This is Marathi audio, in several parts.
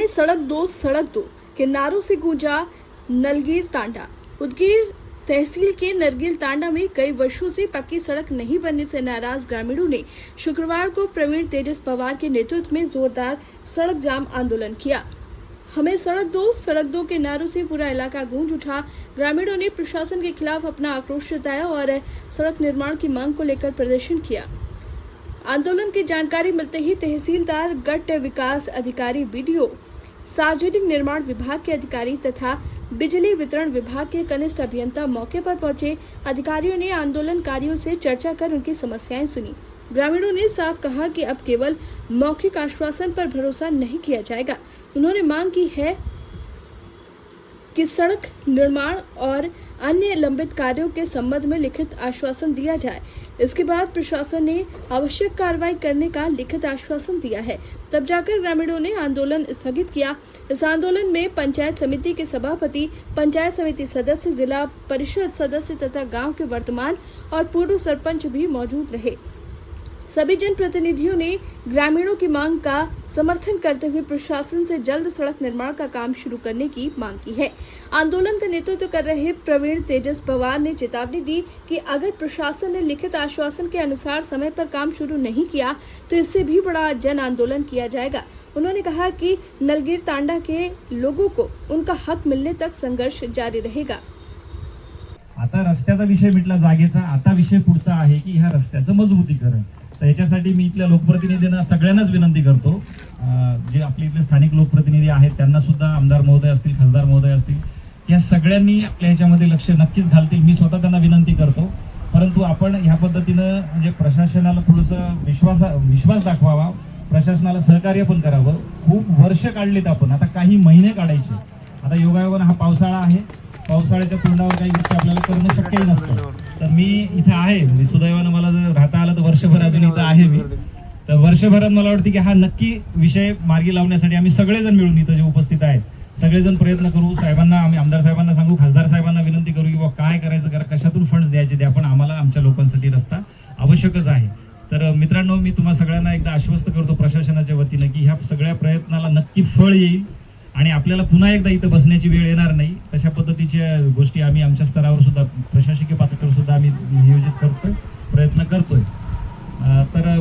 सड़क दो के नारों से गूंजा नलगीर तांडा। उदगीर तहसील के नरगिल तांडा में कई वर्षों से पक्की सड़क नहीं बनने से नाराज ग्रामीणों ने शुक्रवार को प्रवीण तेजस पवार के नेतृत्व में जोरदार सड़क जाम आंदोलन किया। हमें सड़क दो के नारों से पूरा इलाका गूंज उठा। ग्रामीणों ने प्रशासन के खिलाफ अपना आक्रोश जताया और सड़क निर्माण की मांग को लेकर प्रदर्शन किया। आंदोलन की जानकारी मिलते ही तहसीलदार, गट विकास अधिकारी, बीडीओ, सार्वजनिक निर्माण विभाग के अधिकारी तथा बिजली वितरण विभाग के कनिष्ठ अभियंता मौके पर पहुंचे। अधिकारियों ने आंदोलनकारियों से चर्चा कर उनकी समस्याएं सुनी। ग्रामीणों ने साफ कहा कि अब केवल मौखिक आश्वासन पर भरोसा नहीं किया जाएगा। उन्होंने मांग की है कि सड़क निर्माण और अन्य लंबित कार्यों के संबंध में लिखित आश्वासन दिया जाए। इसके बाद प्रशासन ने आवश्यक कार्रवाई करने का लिखित आश्वासन दिया है, तब जाकर ग्रामीणों ने आंदोलन स्थगित किया। इस आंदोलन में पंचायत समिति के सभापति, पंचायत समिति सदस्य, जिला परिषद सदस्य तथा गांव के वर्तमान और पूर्व सरपंच भी मौजूद रहे। सभी जनप्रतिनिधियों ने ग्रामीणों की मांग का समर्थन करते हुए प्रशासन से जल्द सड़क निर्माण का काम शुरू करने की मांग की है। आंदोलन का नेतृत्व कर रहे प्रवीण तेजस पवार ने चेतावनी दी कि अगर प्रशासन ने लिखित आश्वासन के अनुसार समय पर काम शुरू नहीं किया तो इससे भी बड़ा जन आंदोलन किया जाएगा। उन्होंने कहा कि नलगीर तांडा के लोगों को उनका हक मिलने तक संघर्ष जारी रहेगा। आता रस्त्याचा विषय मिटला जागेचा, आता विषय पुढचा आहे की ह्या रस्त्याचं मजबूतीकरण। तर याच्यासाठी मी इथल्या लोकप्रतिनिधींना सगळ्यांनाच विनंती करतो, जे आपले इथले स्थानिक लोकप्रतिनिधी आहेत त्यांना सुद्धा, आमदार महोदय असतील, खासदार महोदय असतील, या सगळ्यांनी आपल्या ह्याच्यामध्ये लक्ष नक्कीच घालतील, मी स्वतः त्यांना विनंती करतो। परंतु आपण ह्या पद्धतीनं म्हणजे प्रशासनाला थोडंसं विश्वास दाखवावा, प्रशासनाला सहकार्य पण करावं। खूप वर्ष काढलीत आपण, आता काही महिने काढायचे। आता योगायोगाने हा पावसाळा आहे, पावसाळ्याच्या तोंडावर काही गोष्टी आपल्याला करणं शक्यही नसतं। तर मी इथे आहे, म्हणजे सुदैवानं मला जर राहता आलं तर वर्षभर अजून इथं आहे मी। तर वर्षभरात मला वाटतं की हा नक्की विषय मार्गी लावण्यासाठी आम्ही सगळेजण मिळून इथं जे उपस्थित आहेत सगळेजण प्रयत्न करू। साहेबांना, आम्ही आमदार साहेबांना सांगू, खासदार साहेबांना विनंती करू की काय करायचं करा, कशातून फंड्स द्यायचे द्या, पण आम्हाला आमच्या लोकांसाठी रस्ता आवश्यकच आहे। तर मित्रांनो, मी तुम्हा सगळ्यांना एकदा आश्वस्त करतो प्रशासनाच्या वतीने की ह्या सगळ्या प्रयत्नाला नक्की फळ येईल आणि आपल्याला पुन्हा एकदा इथं बसण्याची वेळ येणार नाही। तशा पद्धतीच्या गोष्टी आम्ही आमच्या स्तरावर सुद्धा, प्रशासकीय पातळीवर सुद्धा आम्ही नियोजित करतोय, प्रयत्न करतोय। तर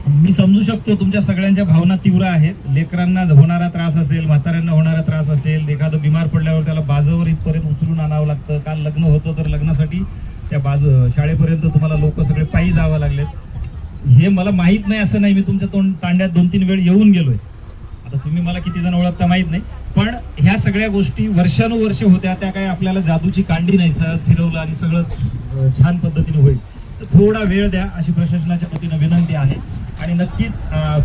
मी समजू शकतो तुमच्या सगळ्यांच्या भावना तीव्र आहेत। लेकरांना होणारा त्रास असेल, म्हाताऱ्यांना होणारा त्रास असेल, एखादं बिमार पडल्यावर त्याला बाजावर इथपर्यंत उचलून आणावं लागतं। काल लग्न होतं तर लग्नासाठी त्या शाळेपर्यंत तुम्हाला लोक सगळे पायी जावं लागलेत। हे मला माहित नाही असं नाही, मी तुमच्या तांड्यात 2-3 वेळ येऊन गेलोय। आता तुम्ही मला किती जण ओळखता माहित नाही, पण ह्या सगळ्या गोष्टी वर्षानुवर्ष होत्या, त्या काय आपल्याला जादूची कांडी नाही, सहज फिरवलं आणि सगळं छान पद्धतीने होईल। तर थोडा वेळ द्या अशी प्रशासनाच्या वतीने विनंती आहे आणि नक्कीच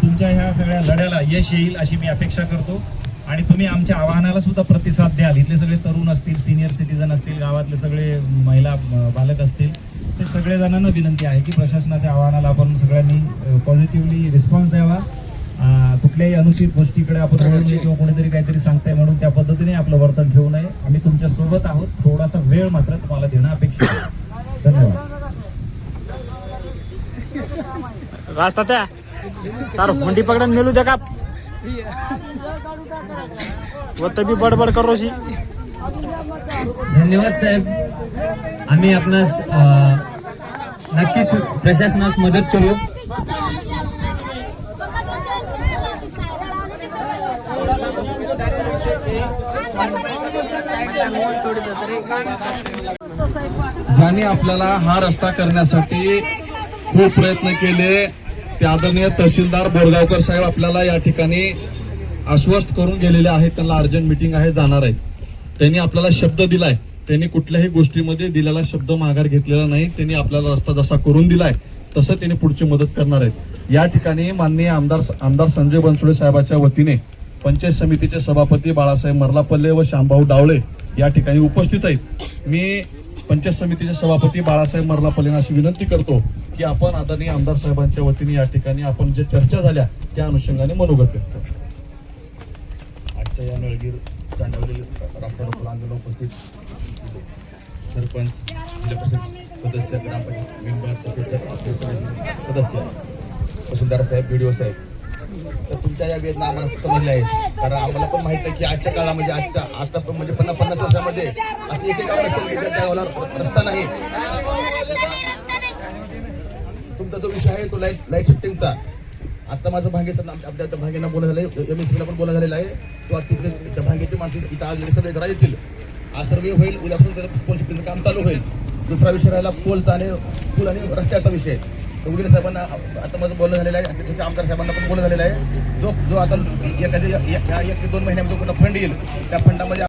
तुमच्या ह्या सगळ्या लढ्याला यश येईल अशी मी अपेक्षा करतो आणि तुम्ही आमच्या आवाहनाला सुद्धा प्रतिसाद द्याल। इथले सगळे तरुण असतील, सिनियर सिटीजन असतील, गावातले सगळे महिला बालक असतील, ते सगळे जणांना विनंती आहे की प्रशासनाच्या आवाहनाला आपण सगळ्यांनी पॉझिटिव्हली रिस्पॉन्स द्यावा। कुठल्याही अनुचित गोष्टीकडे आपण किंवा कोणीतरी काहीतरी सांगताय म्हणून त्या पद्धतीने आपलं वर्तन ठेवू नये। आम्ही तुमच्या सोबत आहोत, थोडासा वेळ मात्र तुम्हाला देणं अपेक्षित आहे। धन्यवाद। रास्ता त्या तार हुंडी पकडन मेलू दे का वो तभी बडबड करो सी। धन्यवाद साहेब, आम्ही आपणास नक्कीच प्रशासनास मदत करू। ज्यांनी आपल्याला हा रस्ता करण्यासाठी खूप प्रयत्न केले ते आदरणीय तहसीलदार बोरगावकर साहेब आपल्याला या ठिकाणी आश्वस्त करून गेलेले आहेत। त्यांना अर्जंट मीटिंग आहे, जाणार आहे। त्यांनी आपल्याला शब्द दिलाय, त्यांनी कुठल्याही गोष्टीमध्ये दिलेला शब्द माघार घेतलेला नाही। त्यांनी आपल्याला रस्ता जसा करून दिलाय तसं त्यांनी पुढची मदत करणार आहेत। या ठिकाणी माननीय आमदार संजय बनसोडे साहेबांच्या वतीने पंचायत समितीचे सभापती बाळासाहेब मर्लापल्ले व श्यामभाऊ डावळे या ठिकाणी उपस्थित आहेत। मी पंचायत समितीचे सभापती बाळासाहेब मर्लापल्लेंना अशी विनंती करतो की आपण आदरणीय आमदार साहेबांच्या वतीने या ठिकाणी आपण जे चर्चा झाल्या त्या अनुषंगाने मनोगत व्यक्त करू। आजच्या या नळगीर तांड्यावरील रस्ता रोको आंदोलन उपस्थित सरपंच, जिल्हा परिषद सदस्य, ग्रामपंचायत मेंबर, सदस्य, तहसीलदार साहेब, बीडीओ साहेब, तर तुमच्या या वेदना आम्हाला समजल्या आहेत. कारण आम्हाला पण माहित आहे की आजच्या काळामध्ये आता पण म्हणजे 50 वर्षामध्ये असं एक गाव नसेल की त्या गावाला रस्ता नाही. तुमचा जो विषय आहे तो लाईट शिफ्टिंगचा, आता माझं भांगे सर आपल्या त्या भांग्यांना बोलणं झालं, एमएसपीला पण बोलणं झालेलं आहे. किंवा तिथे त्या भांग्याची माणसं इथं आलेले सगळे घरा येतील. आज सर्वे होईल, उद्यापासून पोल शिफ्टिंगचं काम चालू होईल. दुसरा विषय राहिला पोलचा आणि पूल आणि रस्त्याचा विषय. तर वगैरे साहेबांना आता माझं बोलणं झालेलं आहे आणि त्याच्या आमदार साहेबांना पण बोलणं झालेलं आहे. जो आता एखाद्या 1 ते 2 महिन्यामध्ये फंड येईल त्या फंडामध्ये